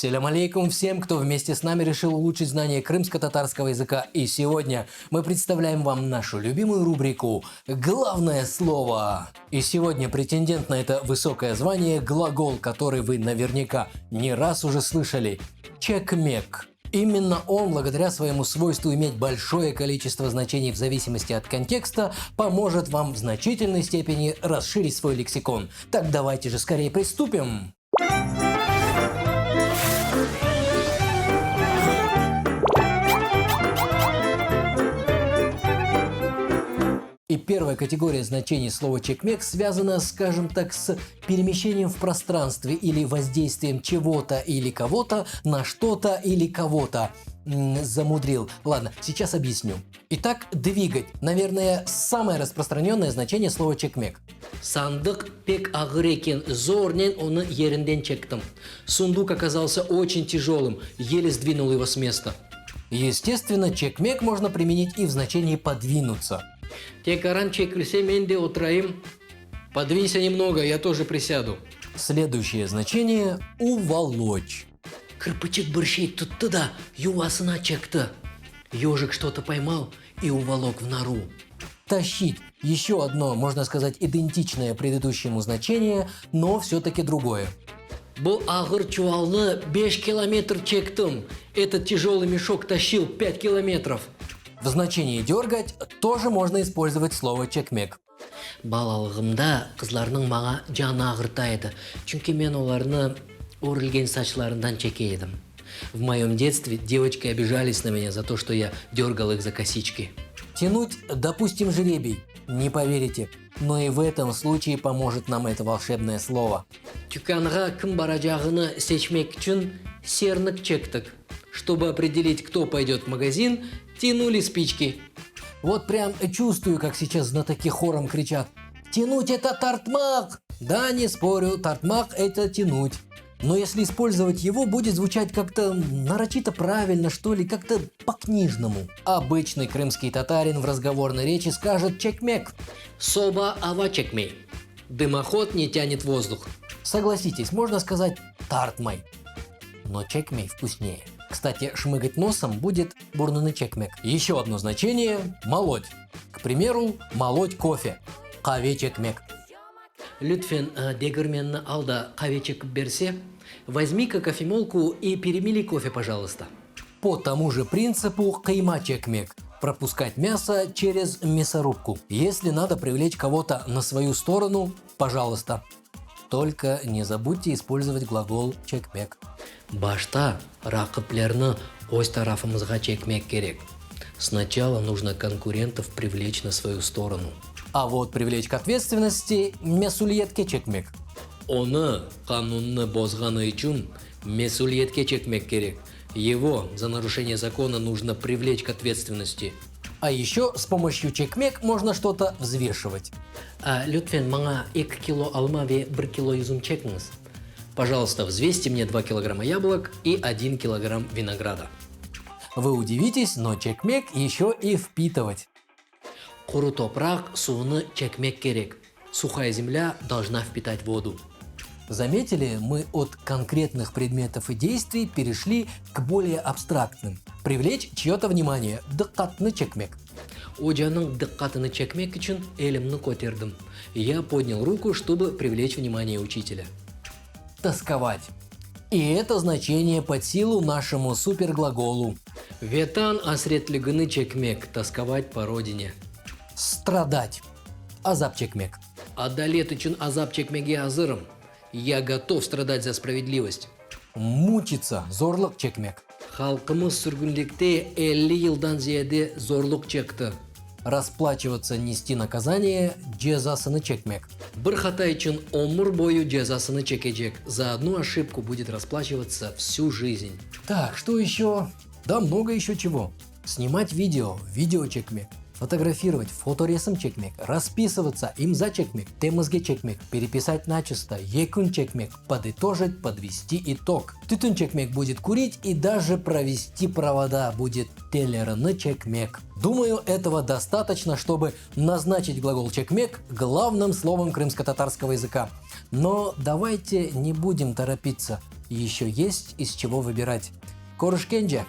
Селям алейкум всем, кто вместе с нами решил улучшить знание крымско-татарского языка. И сегодня мы представляем вам нашу любимую рубрику «Главное слово». И сегодня претендент на это высокое звание – глагол, который вы наверняка не раз уже слышали – чекмек. Именно он, благодаря своему свойству иметь большое количество значений в зависимости от контекста, поможет вам в значительной степени расширить свой лексикон. Так давайте же скорее приступим! И первая категория значений слова «чекмек» связана, скажем так, с перемещением в пространстве или воздействием чего-то или кого-то на что-то или кого-то. Замудрил. Ладно, сейчас объясню. Итак, двигать. Наверное, самое распространенное значение слова «чекмек». Сандык пек ağır екен, зорнен оны ерінден чектім. Сундук оказался очень тяжелым, еле сдвинул его с места. Естественно, чекмек можно применить и в значении «подвинуться». Текаран чекілсе мен де отырайым. Подвинься немного, я тоже присяду. Следующее значение – уволочь. Кырпычык бір шей тұтты да, ювасына чекті. Ежик что-то поймал и уволок в нору. Тащить – еще одно, можно сказать, идентичное предыдущему значение, но все-таки другое. Бұл ağır чувалны 5 километр чектім. Этот тяжелый мешок тащил 5 километров. В значении «дергать» тоже можно использовать слово «чекмек». Балалығымда қызларының мага жаны ағыртайды, чүнки мен оларны өрілген сачларынан чекейдім. В моем детстве девочки обижались на меня за то, что я дергал их за косички. Тянуть, допустим, жребий. Не поверите, но и в этом случае поможет нам это волшебное слово. Тюканға кім баражағыны сечмек үшін сернік чектік. Чтобы определить, кто пойдет в магазин, тянули спички. Вот прям чувствую, как сейчас знатоки хором кричат: «Тянуть – это тартмак!» Да, не спорю, тартмак – это тянуть. Но если использовать его, будет звучать как-то нарочито правильно, что ли, как-то по-книжному. Обычный крымский татарин в разговорной речи скажет «чекмек». Соба ава чекмей. Дымоход не тянет воздух. Согласитесь, можно сказать «тартмай». Но чекмей вкуснее. Кстати, шмыгать носом будет бурнуны чекмек. Еще одно значение – молоть. К примеру, молоть кофе. Каве чекмек. Лютфен дегерменны алда кавечек берсе, возьми-ка кофемолку и перемели кофе, пожалуйста. По тому же принципу кайма чекмек. Пропускать мясо через мясорубку. Если надо привлечь кого-то на свою сторону, пожалуйста. Только не забудьте использовать глагол чекмек. Башта рақыплерны өз тарафымызға чекмек керек. Сначала нужно конкурентов привлечь на свою сторону. А вот привлечь к ответственности месулиетке чекмек. Оны канунны бозғаны үшін месулиетке чекмек керек. Его за нарушение закона нужно привлечь к ответственности. А еще с помощью чекмек можно что-то взвешивать. Лютфен, маңа 2 кило алма ве 1 кило юзум чекіңіз. Пожалуйста, взвесьте мне 2 килограмма яблок и 1 килограмм винограда. Вы удивитесь, но чекмек еще и впитывать. Құры топрақ суыны чекмек керек. Сухая земля должна впитать воду. Заметили, мы от конкретных предметов и действий перешли к более абстрактным. Привлечь чье-то внимание. Дыққатны чекмек. Оджаның дыққатыны чекмек үшін элімні көтердім. Я поднял руку, чтобы привлечь внимание учителя. Тосковать. И это значение под силу нашему суперглаголу. Ветан асретлігіні чекмек, тосковать по родине. Страдать. Азап чекмек. Адалет үшін азап чекмеге азырым. Я готов страдать за справедливость. Мучиться. Зорлық чекмек. Халқымыз сүргінлікте 50 жылдан зияде зорлық чекті. Расплачиваться, нести наказание, джезасыны чекмек. Бір хата үшін өмір бойы джезасыны чекежек. За одну ошибку будет расплачиваться всю жизнь. Так, что еще? Да много еще чего. Снимать видео, видео чекмек. Фотографировать, фоторесом чекмек. Расписываться, имза чекмек. Темызге чекмек. Переписать начисто, екун чекмек. Подытожить, подвести итог. Тютюн чекмек будет курить и даже провести провода будет телерны чекмек. Думаю, этого достаточно, чтобы назначить глагол чекмек главным словом крымско-татарского языка. Но давайте не будем торопиться. еще есть из чего выбирать. Корыш Кенджа,